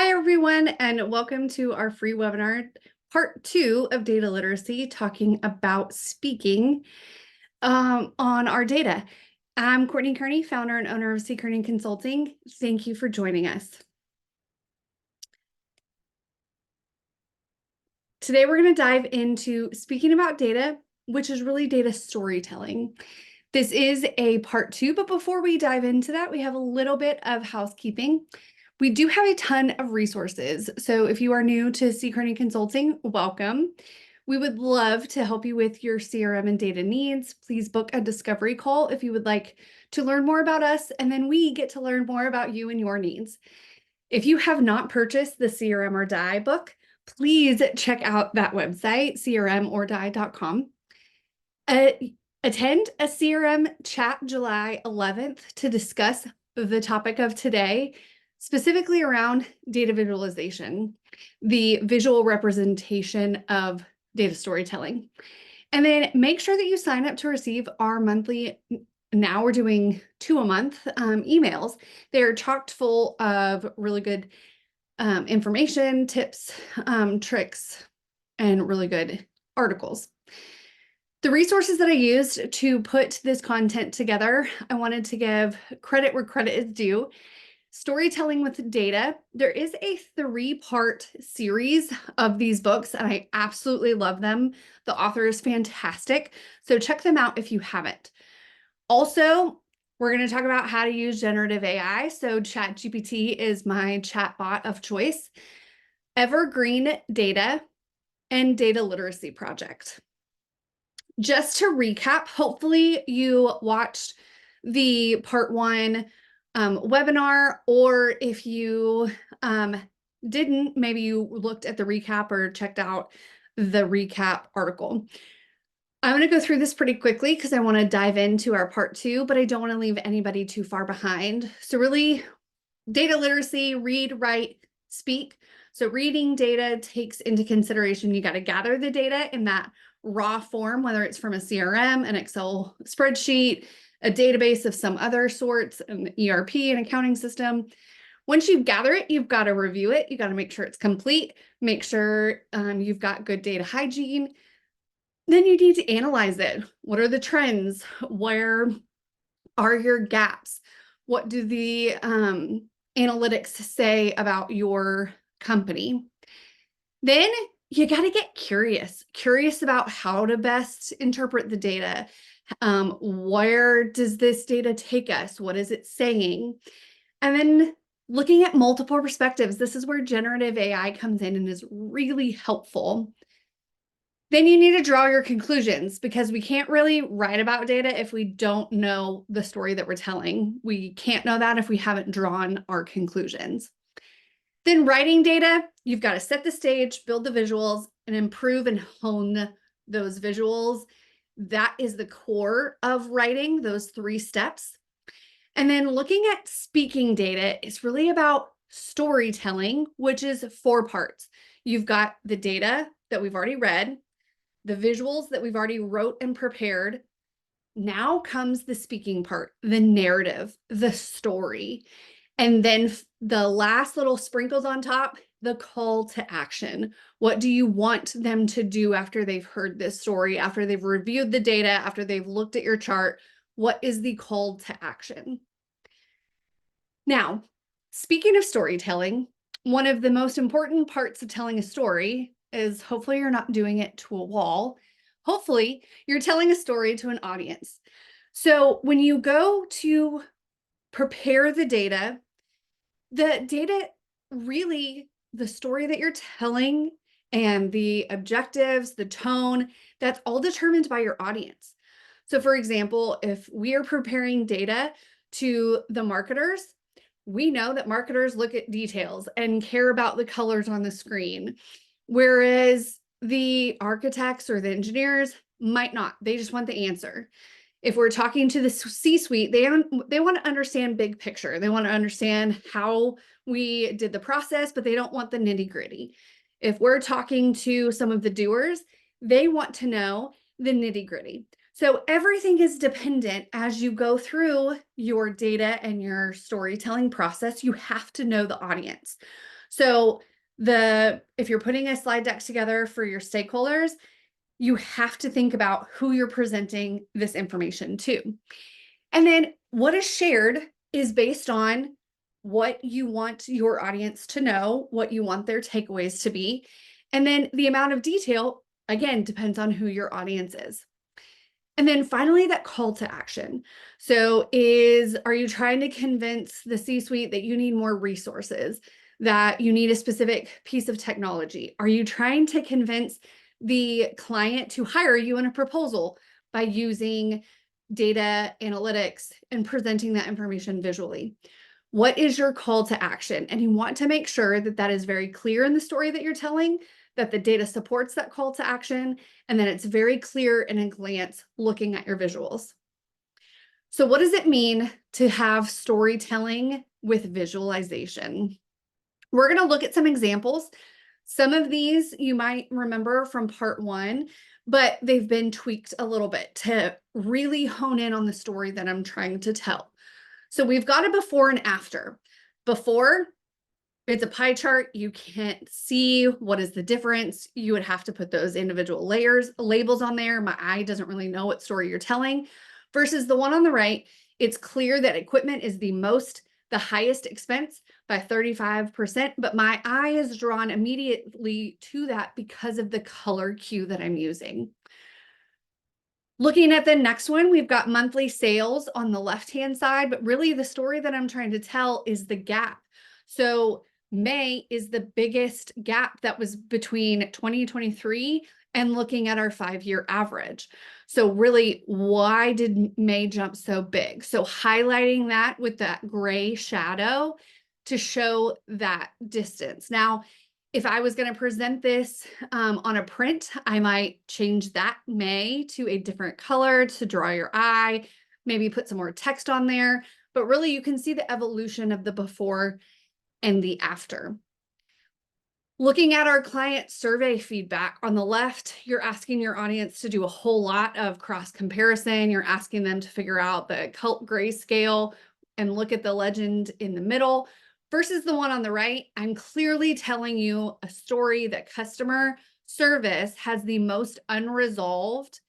Hi, everyone, and welcome to our free webinar, part 2 of data literacy, talking about speaking on our data. I'm Courtney Kearney, founder and owner of CKC Consulting. Thank you for joining us. Today, we're going to dive into speaking about data, which is really data storytelling. This is a part 2, but before we dive into that, we have a little bit of housekeeping. We do have a ton of resources. So if you are new to CKC Consulting, welcome. We would love to help you with your CRM and data needs. Please book a discovery call if you would like to learn more about us, and then we get to learn more about you and your needs. If you have not purchased the CRM or Die book, please check out that website, crmordie.com. Attend a CRM chat July 11th to discuss the topic of today, specifically around data visualization, the visual representation of data storytelling. And then make sure that you sign up to receive our monthly, now we're doing 2 a month, emails. They're chocked full of really good information, tips, tricks, and really good articles. The resources that I used to put this content together, I wanted to give credit where credit is due. Storytelling with Data. There is a 3-part series of these books, and I absolutely love them. The author is fantastic, so check them out if you haven't. Also, we're going to talk about how to use generative AI. So ChatGPT is my chatbot of choice, Evergreen Data, and Data Literacy Project. Just to recap, hopefully you watched the part 1 webinar, or if you didn't, maybe you looked at the recap or checked out the recap article. I'm going to go through this pretty quickly because I want to dive into our part 2, but I don't want to leave anybody too far behind. So really, data literacy, read, write, speak. So reading data takes into consideration, you got to gather the data in that raw form, whether it's from a CRM, an Excel spreadsheet, a database of some other sorts, an ERP, an accounting system. Once you gather it, you've got to review it. You got to make sure it's complete, make sure you've got good data hygiene. Then you need to analyze it. What are the trends? Where are your gaps? What do the analytics say about your company? Then you got to get curious about how to best interpret the data. Where does this data take us? What is it saying? And then looking at multiple perspectives. This is where generative AI comes in and is really helpful. Then you need to draw your conclusions, because we can't really write about data if we don't know the story that we're telling. We can't know that if we haven't drawn our conclusions. Then writing data, you've got to set the stage, build the visuals, and improve and hone those visuals. That is the core of writing, those 3 steps. And then looking at speaking data is really about storytelling, which is 4 parts. You've got the data that we've already read, the visuals that we've already wrote and prepared. Now comes the speaking part, the narrative, the story. And then the last little sprinkles on top, the call to action. What do you want them to do after they've heard this story, after they've reviewed the data, after they've looked at your chart? What is the call to action? Now, speaking of storytelling, one of the most important parts of telling a story is, hopefully you're not doing it to a wall. Hopefully you're telling a story to an audience. So when you go to prepare the data really, the story that you're telling and the objectives, the tone, that's all determined by your audience. So for example, if we are preparing data to the marketers, we know that marketers look at details and care about the colors on the screen, whereas the architects or the engineers might not. They just want the answer. If we're talking to the C-suite, they want to understand big picture. They want to understand how we did the process, but they don't want the nitty-gritty. If we're talking to some of the doers, they want to know the nitty-gritty. So everything is dependent as you go through your data and your storytelling process. You have to know the audience. So if you're putting a slide deck together for your stakeholders, you have to think about who you're presenting this information to. And then what is shared is based on what you want your audience to know, what you want their takeaways to be. And then the amount of detail, again, depends on who your audience is. And then finally, that call to action. So are you trying to convince the C-suite that you need more resources, that you need a specific piece of technology? Are you trying to convince the client to hire you in a proposal by using data analytics and presenting that information visually? What is your call to action? And you want to make sure that that is very clear in the story that you're telling, that the data supports that call to action, and that it's very clear in a glance looking at your visuals. So what does it mean to have storytelling with visualization? We're going to look at some examples. Some of these you might remember from part 1, but they've been tweaked a little bit to really hone in on the story that I'm trying to tell. So we've got a before and after. Before, it's a pie chart. You can't see what is the difference. You would have to put those individual labels on there. My eye doesn't really know what story you're telling. Versus the one on the right, it's clear that equipment is the highest expense by 35%, but my eye is drawn immediately to that because of the color cue that I'm using. Looking at the next one, we've got monthly sales on the left-hand side, but really the story that I'm trying to tell is the gap. So May is the biggest gap that was between 2023 and looking at our 5-year average. So really, why did May jump so big? So highlighting that with that gray shadow to show that distance. Now, if I was going to present this on a print, I might change that May to a different color to draw your eye, maybe put some more text on there. But really, you can see the evolution of the before and the after. Looking at our client survey feedback on the left, you're asking your audience to do a whole lot of cross comparison. You're asking them to figure out the cult grayscale and look at the legend in the middle. Versus the one on the right, I'm clearly telling you a story that customer service has the most unresolved,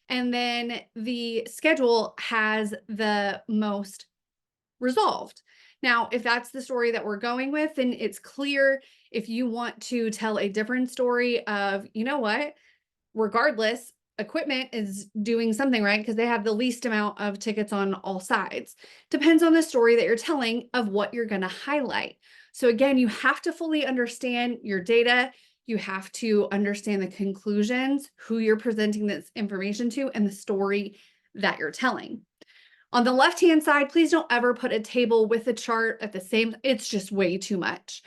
and then the schedule has the most resolved. Now, if that's the story that we're going with, then it's clear. If you want to tell a different story of, you know what, regardless, equipment is doing something right because they have the least amount of tickets on all sides. Depends on the story that you're telling of what you're going to highlight. So again, you have to fully understand your data. You have to understand the conclusions, who you're presenting this information to, and the story that you're telling. On the left-hand side, please don't ever put a table with a chart at the same, it's just way too much.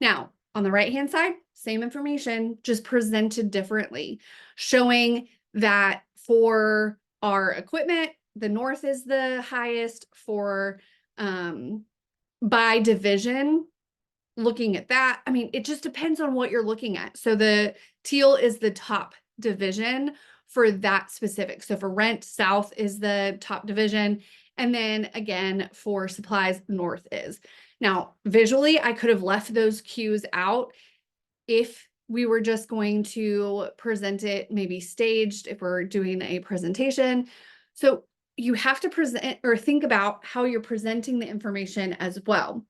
Now, on the right-hand side, same information, just presented differently, showing that for our equipment, the north is the highest for by division. Looking at that, I mean, it just depends on what you're looking at. So the teal is the top division for that specific. So for rent, south is the top division. And then again, for supplies, north is. Now, visually, I could have left those cues out if we were just going to present it maybe staged, if we're doing a presentation. So you have to present or think about how you're presenting the information as well,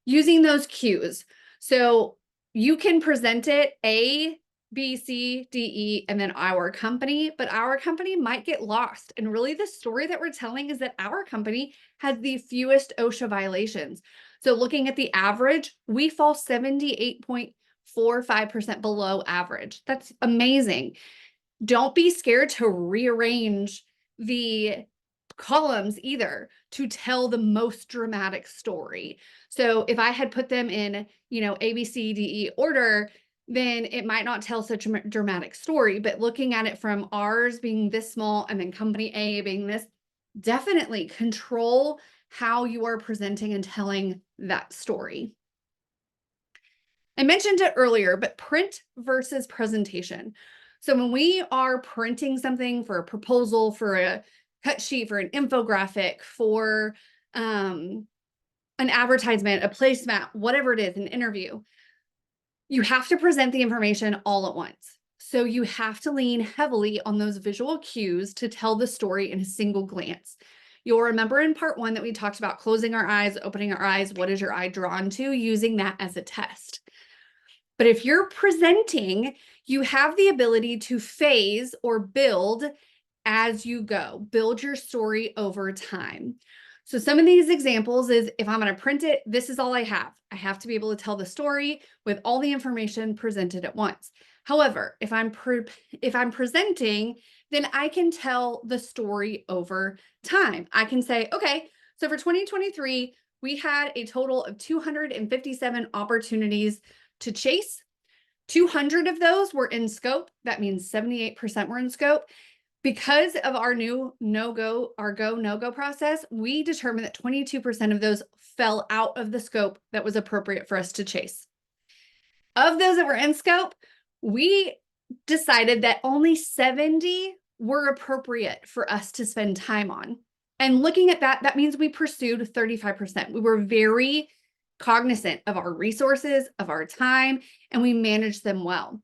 using those cues. So you can present it A, B, C, D, E, and then our company, but our company might get lost. And really the story that we're telling is that our company has the fewest OSHA violations. So looking at the average, we fall 78.45% below average. That's amazing. Don't be scared to rearrange the columns either to tell the most dramatic story. So if I had put them in, A, B, C, D, E order, then it might not tell such a dramatic story. But looking at it from ours being this small and then company A being this, definitely control how you are presenting and telling that story. I mentioned it earlier, but print versus presentation. So when we are printing something for a proposal, for a cut sheet, for an infographic, for an an advertisement, a placemat, whatever it is, an interview, you have to present the information all at once. So you have to lean heavily on those visual cues to tell the story in a single glance. You'll remember in part 1 that we talked about closing our eyes, opening our eyes. What is your eye drawn to? Using that as a test. But if you're presenting, you have the ability to phase or build as you go. Build your story over time. So some of these examples is if I'm going to print it, this is all I have. I have to be able to tell the story with all the information presented at once. However, if I'm presenting, then I can tell the story over time. I can say, okay, so for 2023, we had a total of 257 opportunities to chase. 200 of those were in scope. That means 78% were in scope. Because of our new no-go process, we determined that 22% of those fell out of the scope that was appropriate for us to chase. Of those that were in scope, we decided that only 70 were appropriate for us to spend time on. And looking at that, that means we pursued 35%. We were very cognizant of our resources, of our time, and we managed them well.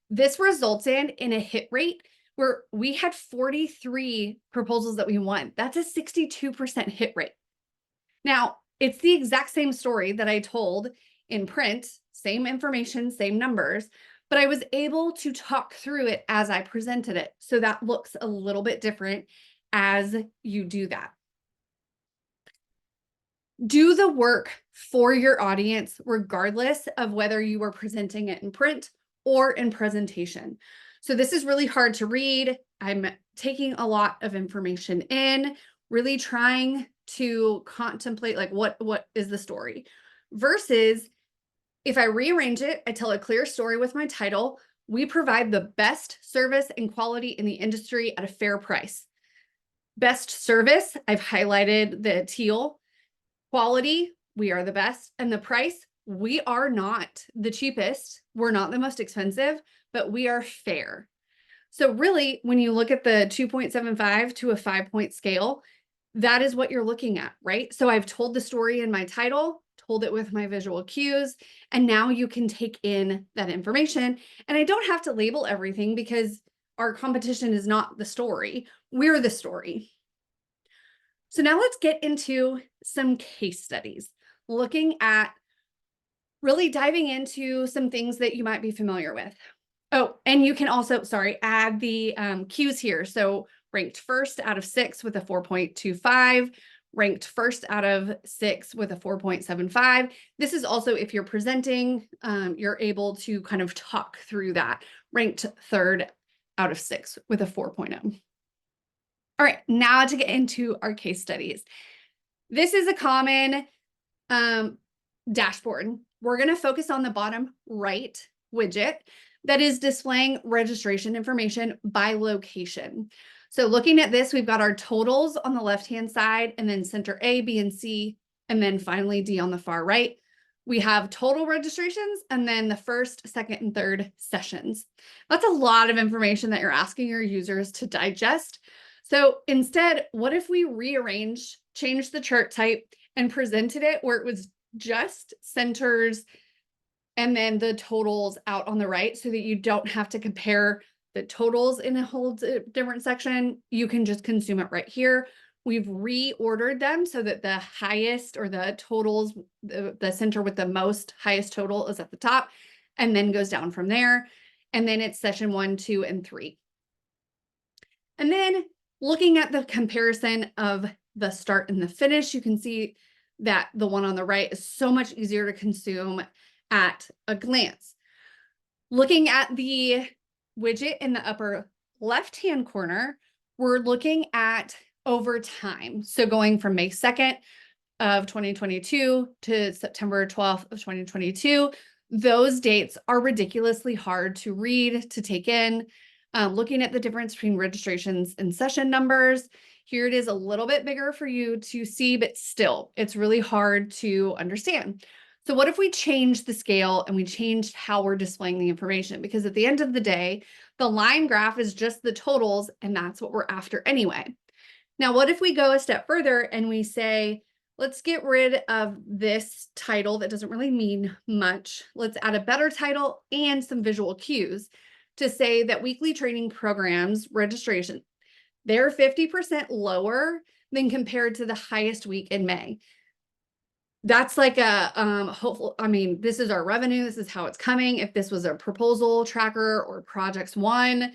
This resulted in a hit rate where we had 43 proposals that we won. That's a 62% hit rate. Now, it's the exact same story that I told in print, same information, same numbers, but I was able to talk through it as I presented it. So that looks a little bit different as you do that. Do the work for your audience, regardless of whether you are presenting it in print or in presentation. So this is really hard to read. I'm taking a lot of information in, really trying to contemplate like what is the story versus if I rearrange it, I tell a clear story with my title. We provide the best service and quality in the industry at a fair price. Best service, I've highlighted the teal. Quality, we are the best. And the price, we are not the cheapest. We're not the most expensive, but we are fair. So really, when you look at the 2.75 to a 5-point scale, that is what you're looking at, right? So I've told the story in my title, told it with my visual cues, and now you can take in that information. And I don't have to label everything because our competition is not the story. We're the story. So now let's get into some case studies, looking at really diving into some things that you might be familiar with. Oh, and you can also, add the cues here. So ranked first out of 6 with a 4.25, ranked first out of 6 with a 4.75. This is also if you're presenting, you're able to kind of talk through that. Ranked third out of 6 with a 4.0. All right, now to get into our case studies. This is a common dashboard. We're going to focus on the bottom right widget that is displaying registration information by location. So looking at this, we've got our totals on the left-hand side, and then center A, B, and C, and then finally D on the far right. We have total registrations, and then the first, second, and third sessions. That's a lot of information that you're asking your users to digest. So instead, what if we changed the chart type and presented it where it was just centers and then the totals out on the right so that you don't have to compare the totals in a whole different section. You can just consume it right here. We've reordered them so that the highest or the totals, the center with the most highest total is at the top and then goes down from there. And then it's session 1, 2, and 3. And then looking at the comparison of the start and the finish, you can see that the one on the right is so much easier to consume at a glance. Looking at the widget in the upper left-hand corner, we're looking at over time. So going from May 2nd of 2022 to September 12th of 2022, those dates are ridiculously hard to read, to take in. Looking at the difference between registrations and session numbers, here it is a little bit bigger for you to see, but still, it's really hard to understand. So what if we changed the scale and we changed how we're displaying the information? Because at the end of the day, the line graph is just the totals, and that's what we're after anyway. Now, what if we go a step further and we say, Let's get rid of this title that doesn't really mean much. Let's add a better title and some visual cues to say that weekly training programs registration, they're 50% lower than compared to the highest week in May. That's like a hopeful, I mean, this is our revenue, this is how it's coming. If this was a proposal tracker or projects won,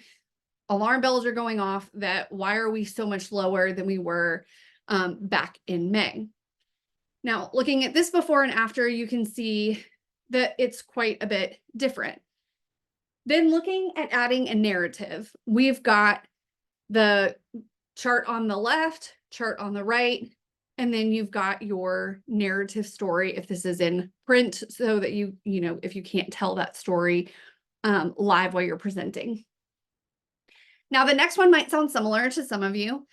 alarm bells are going off that why are we so much lower than we were back in May? Now, looking at this before and after, you can see that it's quite a bit different. Then looking at adding a narrative, we've got the chart on the left, chart on the right, and then you've got your narrative story if this is in print so that you know, if you can't tell that story live while you're presenting. Now, the next one might sound similar to some of you.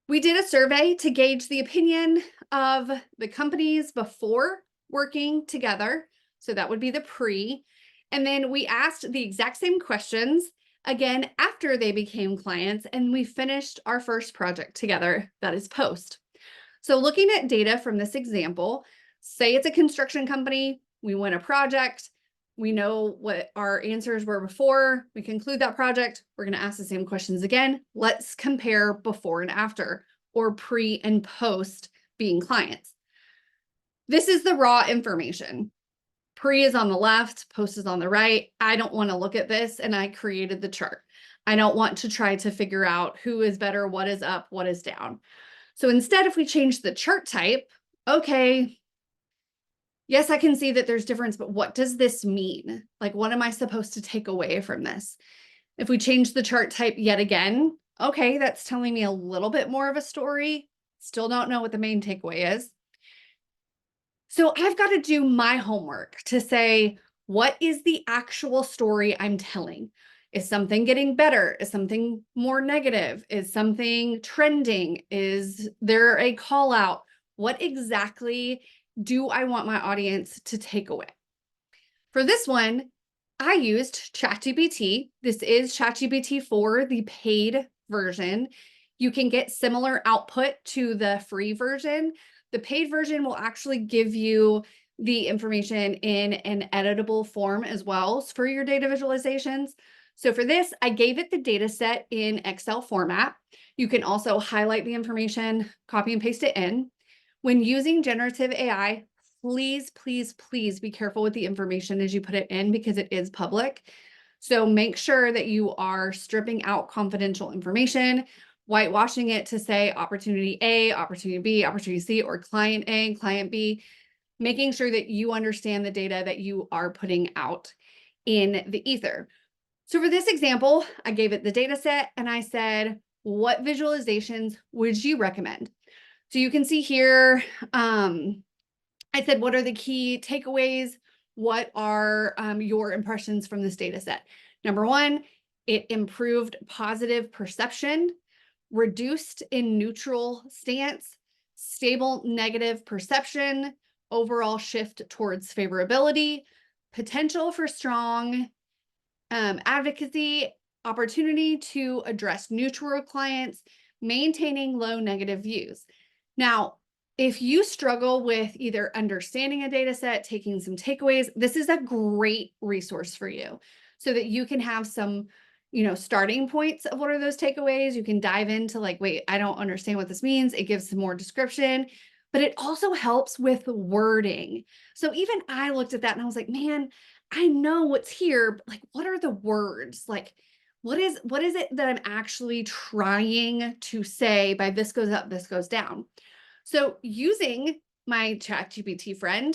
We did a survey to gauge the opinion of the companies before working together. So that would be the pre. And then we asked the exact same questions again after they became clients, and we finished our first project together, that is post. So looking at data from this example, say it's a construction company, we win a project, we know what our answers were before, we conclude that project, we're going to ask the same questions again. Let's compare before and after, or pre and post being clients. This is the raw information. Pre is on the left, post is on the right. I don't want to look at this, and I created the chart. I don't want to try to figure out who is better, what is up, what is down. So instead, if we change the chart type, okay, yes, I can see that there's difference, but what does this mean? Like, what am I supposed to take away from this? If we change the chart type yet again, okay, that's telling me a little bit more of a story. Still don't know what the main takeaway is. So I've got to do my homework to say, what is the actual story I'm telling? Is something getting better? Is something more negative? Is something trending? Is there a call out? What exactly do I want my audience to take away? For this one, I used ChatGPT. This is ChatGPT 4, the paid version. You can get similar output to the free version. The paid version will actually give you the information in an editable form as well for your data visualizations. So for this, I gave it the data set in Excel format. You can also highlight the information, copy and paste it in. When using generative AI, please, please, please be careful with the information as you put it in because it is public. So make sure that you are stripping out confidential information, whitewashing it to say opportunity A, opportunity B, opportunity C, or client A, client B, making sure that you understand the data that you are putting out in the ether. So for this example, I gave it the data set and I said, what visualizations would you recommend? So you can see here, I said, what are the key takeaways? What are your impressions from this data set? Number one, it improved positive perception, reduced in neutral stance, stable negative perception, overall shift towards favorability, potential for strong advocacy, opportunity to address neutral clients, maintaining low negative views. Now, if you struggle with either understanding a data set, taking some takeaways, this is a great resource for you so that you can have some, starting points of what are those takeaways. You can dive into like, wait, I don't understand what this means. It gives some more description, but it also helps with wording. So even I looked at that and I was like, man, I know what's here, but like, what are the words? Like, what is it that I'm actually trying to say by this goes up, this goes down? So using my ChatGPT friend,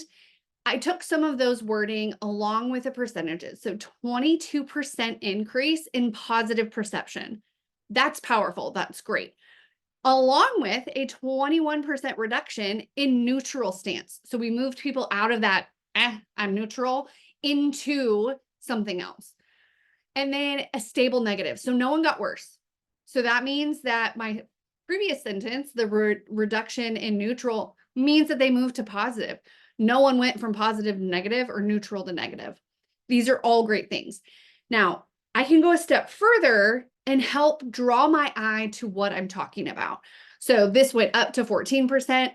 I took some of those wording along with the percentages. So 22% increase in positive perception. That's powerful. That's great. Along with a 21% reduction in neutral stance. So we moved people out of that, I'm neutral, into something else. And then a stable negative. So no one got worse. So that means that my previous sentence, the reduction in neutral, means that they moved to positive. No one went from positive to negative or neutral to negative. These are all great things. Now, I can go a step further and help draw my eye to what I'm talking about. So this went up to 14%.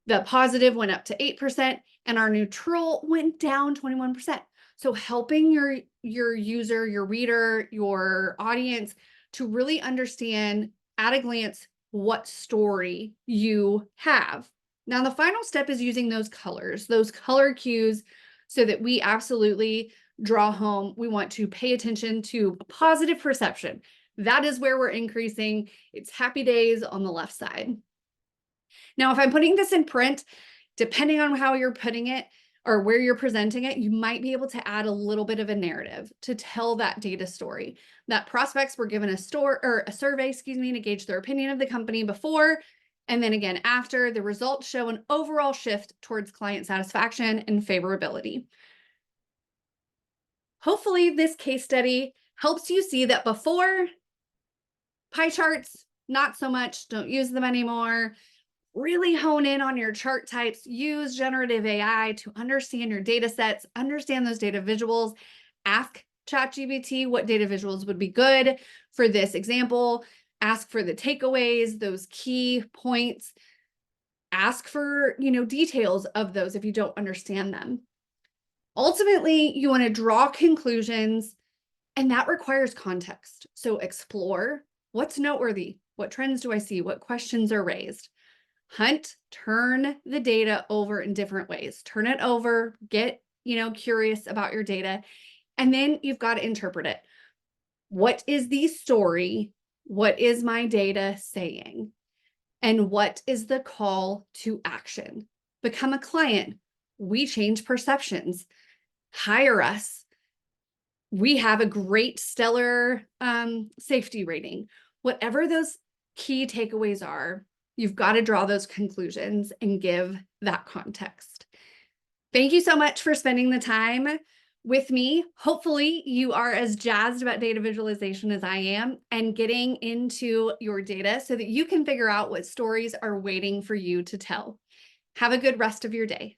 The positive went up to 8% and our neutral went down 21%. So helping your user, your reader, your audience to really understand at a glance what story you have. Now, the final step is using those colors, those color cues, so that we absolutely draw home. We want to pay attention to positive perception. That is where we're increasing. It's happy days on the left side. Now, if I'm putting this in print, depending on how you're putting it or where you're presenting it, you might be able to add a little bit of a narrative to tell that data story. That prospects were given a survey, to gauge their opinion of the company before, and then again after. The results show an overall shift towards client satisfaction and favorability. Hopefully, this case study helps you see that before, pie charts, not so much, don't use them anymore. Really hone in on your chart types, use generative AI to understand your data sets, understand those data visuals, ask ChatGPT what data visuals would be good for this example, ask for the takeaways, those key points, ask for, details of those if you don't understand them. Ultimately, you want to draw conclusions, and that requires context. So explore what's noteworthy, what trends do I see, what questions are raised. Hunt, turn the data over in different ways. Turn it over, get, curious about your data, and then you've got to interpret it. What is the story? What is my data saying? And what is the call to action? Become a client. We change perceptions. Hire us. We have a great stellar safety rating. Whatever those key takeaways are, you've got to draw those conclusions and give that context. Thank you so much for spending the time with me. Hopefully you are as jazzed about data visualization as I am and getting into your data so that you can figure out what stories are waiting for you to tell. Have a good rest of your day.